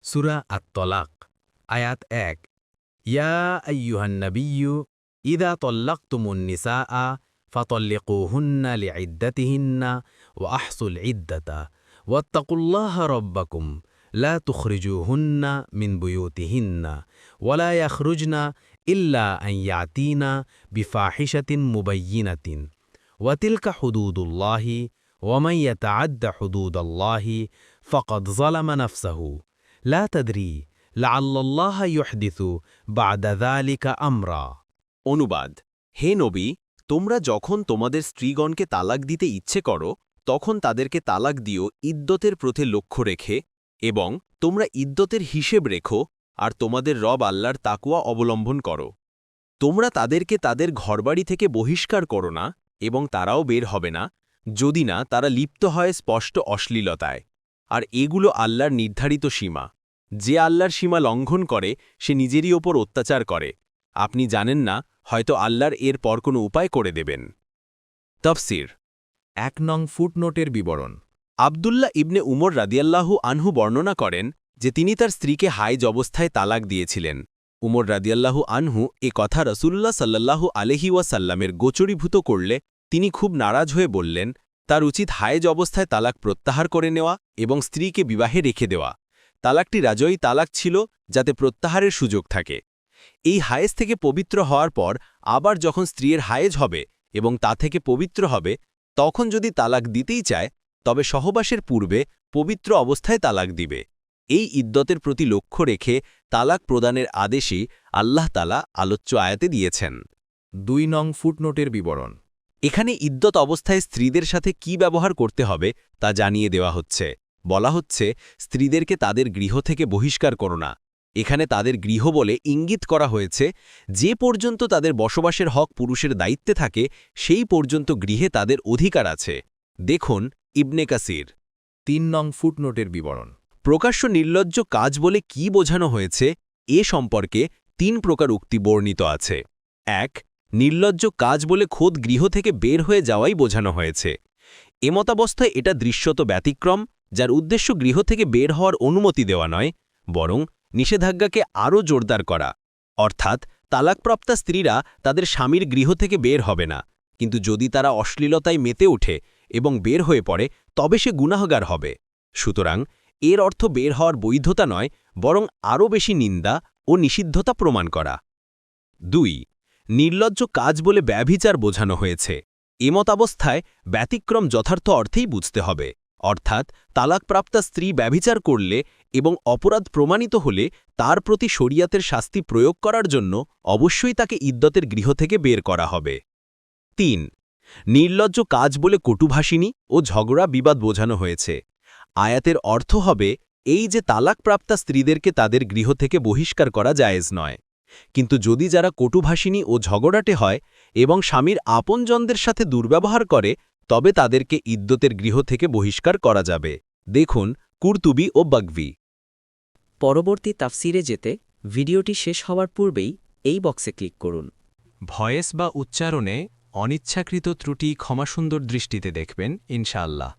সূরা আত-তলাক আয়াত ১ ইয়া আইয়ুহান নাবিয়্যু ইযা তাল্লাকতুমুন নিসাআ ফাতাল্লিকুহুন্না লিইদ্দাতিহিন্না ওয়া আহসুল ইদ্দাতা ওয়াত্তাকুল্লাহা রাব্বাকুম লা তুখরিজুহুন্না মিন বুয়ুতিহিন্না ওয়া লা ইয়াখরুজনা ইল্লা আন ইয়াতিনা বিফাহিশাতিন মুবায়্যিনাতিন ওয়া তিলকা হুদুদুল্লাহি ওয়া মান ইয়াতাআদ্দা হুদুদাল্লাহি ফাকাদ যালামা নাফসাহু লা তাদরি লাআল্লাল্লাহা ইউহদিসু বা'দা যালিকা আমরা। অনুবাদ: হে নবী, তোমরা যখন তোমাদের স্ত্রীগণকে তালাক দিতে ইচ্ছে করো তখন তাদেরকে তালাক দিও ইদ্দতের প্রতি লক্ষ্য রেখে, এবং তোমরা ইদ্দতের হিসেব রেখো আর তোমাদের রব আল্লাহর তাকওয়া অবলম্বন করো। তোমরা তাদেরকে তাদের ঘরবাড়ি থেকে বহিষ্কার করো না এবং তারাও বের হবে না, যদি না তারা লিপ্ত হয় স্পষ্ট অশ্লীলতায়। আর এগুলো আল্লাহর নির্ধারিত সীমা। যে আল্লাহর সীমা লঙ্ঘন করে সে নিজেরই ওপর অত্যাচার করে। আপনি জানেন না, হয়তো আল্লাহর এর পর কোনো উপায় করে দেবেন। তাফসীর। ১ নং ফুটনোটের বিবরণ। আবদুল্লাহ ইবনে উমর রাদিয়াল্লাহু আনহু বর্ণনা করেন যে তিনি তার স্ত্রীকে হাইজ অবস্থায় তালাক দিয়েছিলেন। উমর রাদিয়াল্লাহু আনহু এ কথা রাসূলুল্লাহ সাল্লাল্লাহু আলাইহি ওয়াসাল্লামের গোচরীভূত করলে তিনি খুব নারাজ হয়ে বললেন, তার উচিত হায়েজ অবস্থায় তালাক প্রত্যাহার করে নেওয়া এবং স্ত্রীকে বিবাহে রেখে দেওয়া। তালাকটি রাজয়ী তালাক ছিল, যাতে প্রত্যাহারের সুযোগ থাকে। এই হায়েজ থেকে পবিত্র হওয়ার পর আবার যখন স্ত্রীর হায়েজ হবে এবং তা থেকে পবিত্র হবে, তখন যদি তালাক দিতেই চায় তবে সহবাসের পূর্বে পবিত্র অবস্থায় তালাক দিবে। এই ইদ্দতের প্রতি লক্ষ্য রেখে তালাক প্রদানের আদেশই আল্লাহ তাআলা আলোচ্য আয়াতে দিয়েছেন। ২ নং ফুটনোটের বিবরণ। এখানে ইদ্দত অবস্থায় স্ত্রীদের সাথে কি ব্যবহার করতে হবে তা জানিয়ে দেওয়া হচ্ছে। বলা হচ্ছে, স্ত্রীদেরকে তাদের গৃহ থেকে বহিষ্কার করো না। এখানে তাদের গৃহ বলে ইঙ্গিত করা হয়েছে, যে পর্যন্ত তাদের বসবাসের হক পুরুষের দায়িত্বে থাকে সেই পর্যন্ত গৃহে তাদের অধিকার আছে। দেখুন ইবনে কাসির। ৩ নং ফুটনোটের বিবরণ। প্রকাশ্য নির্লজ্জ কাজ বলে কি বোঝানো হয়েছে এ সম্পর্কে ৩ প্রকার উক্তি বর্ণিত আছে। ১. নির্লজ্জ কাজ বলে খোদ গৃহ থেকে বের হয়ে যাওয়াই বোঝানো হয়েছে। এমতাবস্থায় এটা দৃশ্যত ব্যতিক্রম, যার উদ্দেশ্য গৃহ থেকে বের হওয়ার অনুমতি দেওয়া নয়, বরং নিষেধাজ্ঞাকে আরও জোরদার করা। অর্থাৎ তালাকপ্রাপ্তা স্ত্রীরা তাদের স্বামীর গৃহ থেকে বের হবে না, কিন্তু যদি তারা অশ্লীলতায় মেতে ওঠে এবং বের হয়ে পড়ে তবে সে গুনাহগার হবে। সুতরাং এর অর্থ বের হওয়ার বৈধতা নয়, বরং আরও বেশি নিন্দা ও নিষিদ্ধতা প্রমাণ করা। ২. নির্লজ্জ কাজ বলে ব্যভিচার বোঝানো হয়েছে। এমতাবস্থায় ব্যতিক্রম যথার্থ অর্থেই বুঝতে হবে, অর্থাৎ তালাকপ্রাপ্তা স্ত্রী ব্যভিচার করলে এবং অপরাধ প্রমাণিত হলে তার প্রতি শরিয়াতের শাস্তি প্রয়োগ করার জন্য অবশ্যই তাকে ইদ্দতের গৃহ থেকে বের করা হবে। ৩. নির্লজ্জ কাজ বলে কটুভাষিনী ও ঝগড়া বিবাদ বোঝানো হয়েছে। আয়াতের অর্থ হবে এই যে তালাকপ্রাপ্তা স্ত্রীদেরকে তাদের গৃহ থেকে বহিষ্কার করা জায়েজ নয়, কিন্তু যদি যারা কটুভাষিনী ও ঝগড়াটে হয় এবং স্বামীর আপনজনদের সাথে দুর্ব্যবহার করে তবে তাদেরকে ইদ্দতের গৃহ থেকে বহিষ্কার করা যাবে। দেখুন কুরতুবী ও বাগভী। পরবর্তী তাফসিরে যেতে ভিডিওটি শেষ হওয়ার পূর্বেই এই বক্সে ক্লিক করুন। ভয়েস বা উচ্চারণে অনিচ্ছাকৃত ত্রুটি ক্ষমাসুন্দর দৃষ্টিতে দেখবেন ইনশাআল্লাহ।